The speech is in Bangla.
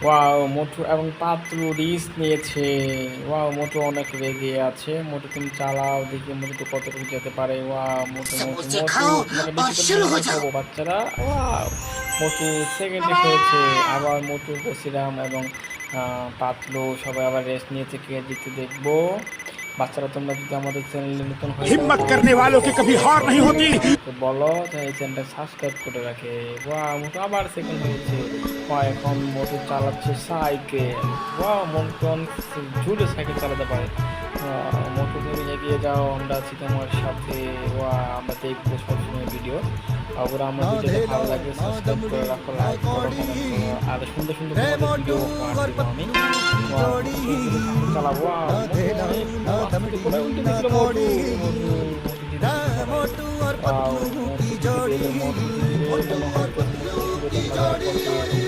ওয়াও মোটু এবং পাতলু রিস্ক নিয়েছে। ওয়াও মোটু অনেক রেগে আছে। মোটু তুমি চালাও দেখি মোটু তো কতটুকু যেতে পারে। ওয়াও মোটু মোটু समोसे মোটু खाओ তোমাকে और বেশি করে शुरू हो সমস্যা जाओ। খাবো বাচ্চারা। ওয়াও মোটু সেকেন্ডে হয়েছে। আবার মোটু বসিরাম এবং পাতলু সবাই আবার রেস্ট নিয়েছে, কে জিতে দেখবো। বাচ্চারা তোমরা যদি আমাদের চ্যানেলে নতুন হয়ে থাকো हिम्मत তাহলে करने वालों की कभी हार नहीं সাবস্ক্রাইব होती। আমাকে বলো যে এই চ্যানেলটা সাবস্ক্রাইব করে রাখে। ওয়াও মোটু আবার সেকেন্ড হয়েছে। এখন মোটর চালাচ্ছে সাইকেল। ওয়াও মোটর অনেক জোরে সাইকেল চালাতে পারে। মোটর তুমি এগিয়ে যাও, আমরা আছি তোমার সাথে। ওয়া আমরা দেখবো সবসময় ভিডিও। ওরা আমার ভিডিওটা ভালো লাগে সাবস্ক্রাইব করে রাখো, লাইক করো, কমেন্ট করো, আর সুন্দর সুন্দর তোমাদের ভিডিও উপহার দেবো আমি। ওয়া মোটর তুমি যদি সাইকেল চালাবো, ওয়া মোটর অনেক আস্তে করে উল্টে দিছিল। মোটু মোটু মোটু জিতে যেতে পারে। ওয়াও মোটু জিতে গেলে, মোটু জিতে গেলে। মনে হয় মোটু জিতে গেলে, তোমরা লাইক করবে।